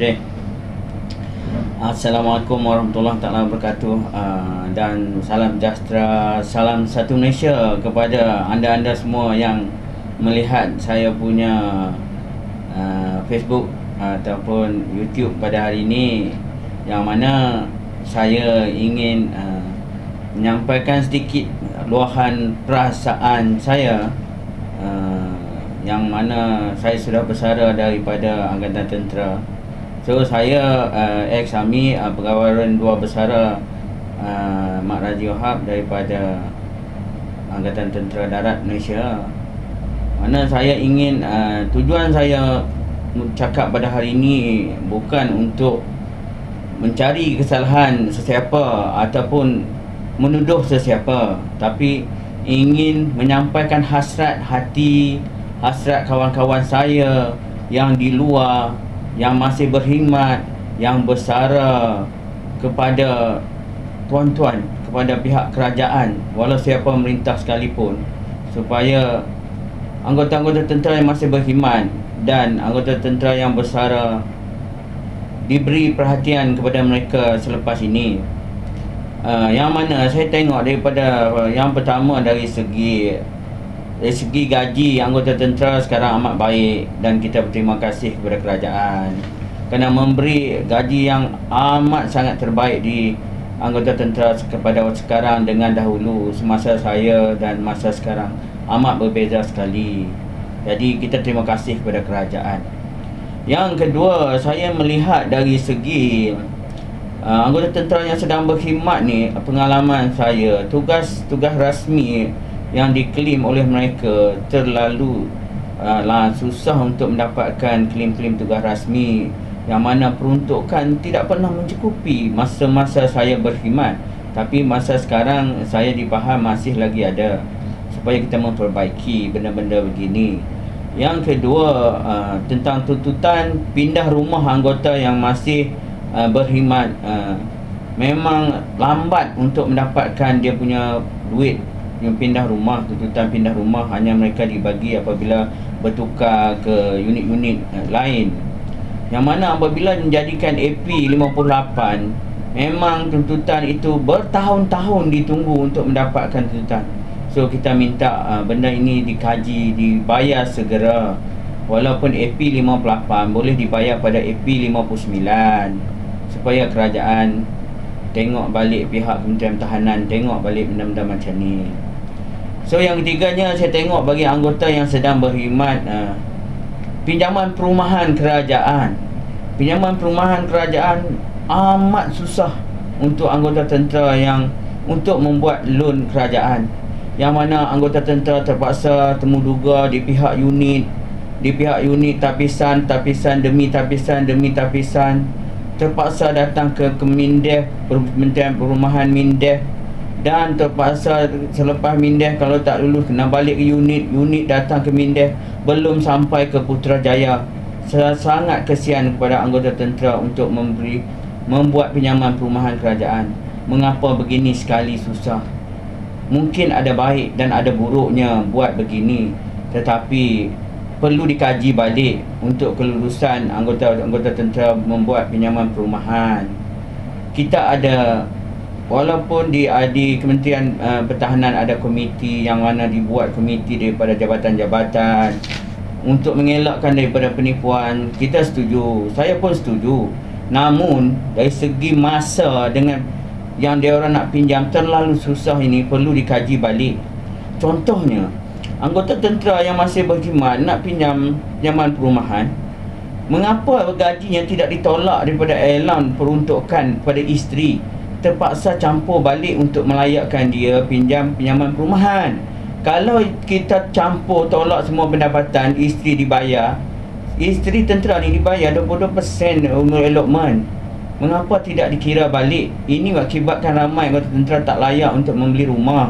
Okay. Assalamualaikum warahmatullahi taala wabarakatuh, dan salam sejahtera, salam satu Malaysia kepada anda-anda semua yang melihat saya punya Facebook ataupun YouTube pada hari ini, yang mana saya ingin menyampaikan sedikit luahan perasaan saya, yang mana saya sudah bersara daripada Angkatan Tentera. So saya ex-Army, Perkawalan 2 Bersara Mak Raji Wahab daripada Angkatan Tentera Darat Malaysia. Mana saya ingin, tujuan saya cakap pada hari ini bukan untuk mencari kesalahan sesiapa ataupun menuduh sesiapa, tapi ingin menyampaikan hasrat hati, hasrat kawan-kawan saya yang di luar, yang masih berkhidmat, yang bersara kepada tuan-tuan, kepada pihak kerajaan, walau siapa memerintah sekalipun, supaya anggota-anggota tentera yang masih berkhidmat dan anggota tentera yang bersara diberi perhatian kepada mereka selepas ini. Yang mana saya tengok daripada yang pertama, dari segi gaji anggota tentera sekarang amat baik, dan kita berterima kasih kepada kerajaan kerana memberi gaji yang amat sangat terbaik di anggota tentera kepada sekarang dengan dahulu. Semasa saya dan masa sekarang amat berbeza sekali. Jadi kita terima kasih kepada kerajaan. Yang kedua, saya melihat dari segi anggota tentera yang sedang berkhidmat ni, pengalaman saya, tugas rasmi yang diklaim oleh mereka terlalu susah untuk mendapatkan klaim-klaim tugas rasmi, yang mana peruntukan tidak pernah mencukupi masa-masa saya berkhidmat. Tapi masa sekarang saya dipaham masih lagi ada, supaya kita memperbaiki benda-benda begini. Yang kedua, tentang tuntutan pindah rumah anggota yang masih berkhidmat. Memang lambat untuk mendapatkan dia punya duit yang pindah rumah. Tuntutan pindah rumah hanya mereka dibagi apabila bertukar ke unit-unit lain, yang mana apabila menjadikan AP58, memang tuntutan itu bertahun-tahun ditunggu untuk mendapatkan tuntutan. So kita minta benda ini dikaji, dibayar segera. Walaupun AP58 boleh dibayar pada AP59, supaya kerajaan tengok balik, pihak Kementerian Pertahanan tengok balik benda-benda macam ni. So yang ketiganya, saya tengok bagi anggota yang sedang berkhidmat, pinjaman perumahan kerajaan. Pinjaman perumahan kerajaan amat susah untuk anggota tentera yang untuk membuat loan kerajaan, yang mana anggota tentera terpaksa temuduga di pihak unit, tapisan demi tapisan, terpaksa datang ke Mindef, Kementerian Perumahan Mindef, dan terpaksa selepas Mindef kalau tak lulus kena balik ke unit datang ke Mindef, belum sampai ke Putrajaya. Sangat kesian kepada anggota tentera untuk membuat pinjaman perumahan kerajaan. Mengapa begini sekali susah? Mungkin ada baik dan ada buruknya buat begini, tetapi perlu dikaji balik untuk kelulusan anggota tentera membuat pinjaman perumahan. Kita ada, walaupun di Kementerian Pertahanan ada komiti, yang mana dibuat komiti daripada jabatan-jabatan untuk mengelakkan daripada penipuan. Kita setuju, saya pun setuju. Namun dari segi masa dengan yang dia orang nak pinjam terlalu susah, ini perlu dikaji balik. Contohnya, anggota tentera yang masih berkhidmat nak pinjam pinjaman perumahan, mengapa gajinya tidak ditolak daripada allowance peruntukan pada isteri, terpaksa campur balik untuk melayakkan dia pinjaman perumahan? Kalau kita campur tolak semua pendapatan, isteri dibayar, isteri tentera ni dibayar 22% umur allotment, mengapa tidak dikira balik? Ini mengakibatkan ramai anggota tentera tak layak untuk membeli rumah,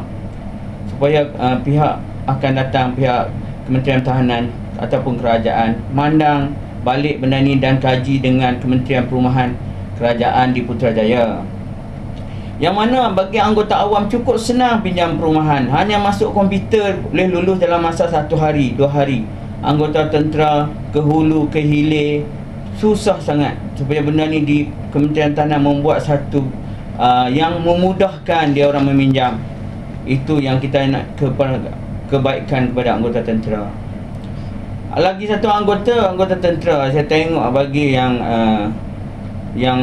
supaya pihak akan datang, pihak Kementerian Pertahanan ataupun kerajaan mandang balik benda ni dan kaji dengan Kementerian Perumahan Kerajaan di Putrajaya. Yang mana bagi anggota awam cukup senang pinjam perumahan, hanya masuk komputer boleh lulus dalam masa 1 hari 2 hari. Anggota tentera ke hulu ke hilir susah sangat supaya benda ni di Kementerian Tanah membuat satu yang memudahkan dia orang meminjam. Itu yang kita nak kebaikan kepada anggota tentera. Lagi satu anggota tentera saya tengok bagi yang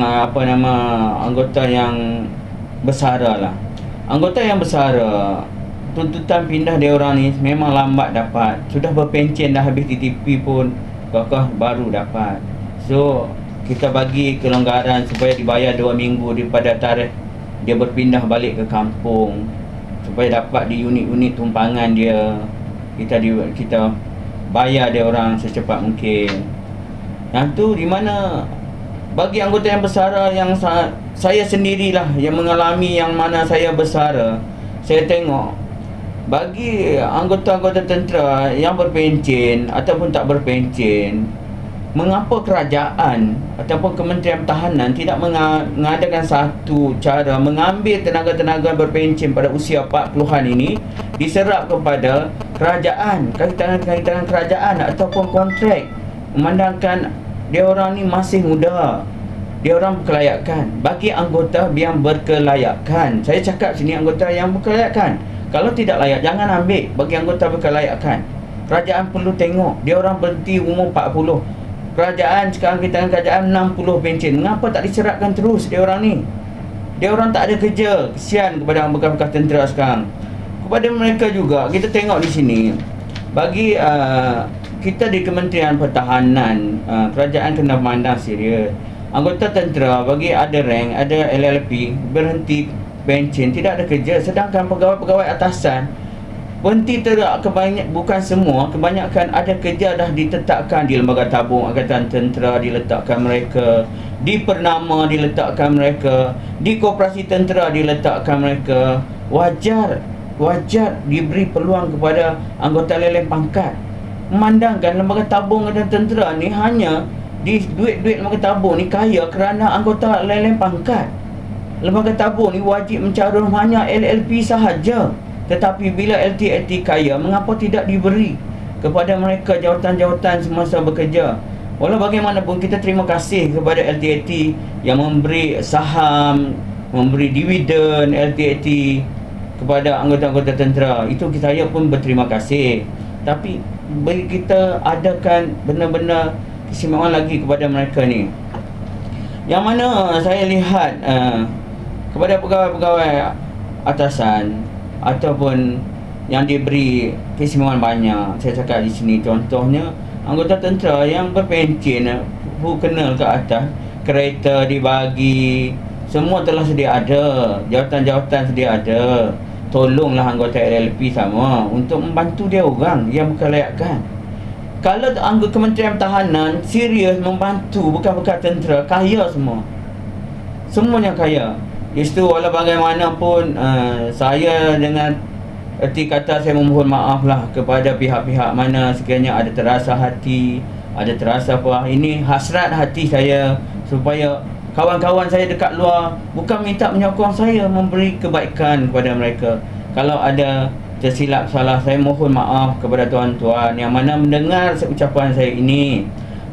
apa nama, anggota yang bersara lah. Anggota yang bersara, tuntutan pindah dia orang ni memang lambat dapat. Sudah berpencen dah habis TTP pun kokoh baru dapat. So kita bagi kelonggaran supaya dibayar 2 minggu daripada tarikh dia berpindah balik ke kampung, supaya dapat di unit-unit tumpangan dia. Kita bayar dia orang secepat mungkin. Yang tu di mana bagi anggota yang bersara, yang saya sendirilah yang mengalami, yang mana saya bersara, saya tengok bagi anggota-anggota tentera yang berpencen ataupun tak berpencen, mengapa kerajaan ataupun Kementerian Pertahanan tidak mengadakan satu cara mengambil tenaga-tenaga berpencen pada usia 40-an ini diserap kepada kerajaan, kaitan kerajaan ataupun kontrak, memandangkan dia orang ni masih muda, dia orang berkelayakan. Bagi anggota yang berkelayakan, saya cakap sini anggota yang berkelayakan, kalau tidak layak jangan ambil. Bagi anggota berkelayakan, kerajaan perlu tengok dia orang berhenti umur 40. Kerajaan sekarang, kita kerajaan 60 pencen, mengapa tak diserapkan terus dia orang ni? Dia orang tak ada kerja. Kesian kepada bekas-bekas tentera sekarang. Kepada mereka juga kita tengok di sini, bagi kita di Kementerian Pertahanan, kerajaan kena memandang serius. Anggota tentera bagi ada rank, ada LLP, berhenti pencen, tidak ada kerja. Sedangkan pegawai-pegawai atasan berhenti terak, bukan semua, kebanyakan ada kerja dah ditetapkan di Lembaga Tabung Angkatan Tentera, diletakkan mereka, di Pernama diletakkan mereka, di Koperasi Tentera diletakkan mereka. Wajar diberi peluang kepada anggota leleng pangkat. Memandangkan Lembaga Tabung Angkatan Tentera ni hanya di duit-duit Lembaga Tabung ni kaya kerana anggota leleng pangkat. Lembaga Tabung ni wajib mencarum hanya LLP sahaja. Tetapi bila LTAT kaya, mengapa tidak diberi kepada mereka jawatan-jawatan semasa bekerja? Walau bagaimanapun kita terima kasih kepada LTAT yang memberi saham, memberi dividen LTAT kepada anggota-anggota tentera. Itu saya pun berterima kasih. Tapi bagi kita adakan benar-benar keistimewaan lagi kepada mereka ni. Yang mana saya lihat kepada pegawai-pegawai atasan ataupun yang diberi keistimewaan banyak. Saya cakap di sini contohnya anggota tentera yang berpencen, kenal ke atas, kereta dibagi, semua telah sedia ada, jawatan-jawatan sedia ada. Tolonglah anggota LLP sama untuk membantu dia orang yang berkelayakan. Kalau anggota Kementerian Pertahanan serius membantu bekas-bekas tentera, kaya semua, semuanya kaya. Justru walau bagaimanapun saya dengan erti kata saya memohon maaf lah kepada pihak-pihak mana sekiranya ada terasa hati, ada terasa apa. Ini hasrat hati saya supaya kawan-kawan saya dekat luar bukan minta menyokong saya, memberi kebaikan kepada mereka. Kalau ada tersilap salah, saya mohon maaf kepada tuan-tuan yang mana mendengar ucapan saya ini.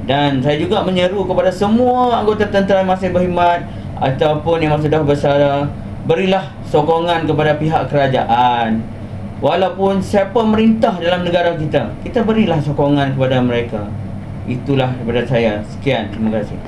Dan saya juga menyeru kepada semua anggota tentera yang masih berkhidmat ataupun yang sudah bersara, berilah sokongan kepada pihak kerajaan. Walaupun siapa merintah dalam negara kita, kita berilah sokongan kepada mereka. Itulah daripada saya. Sekian, terima kasih.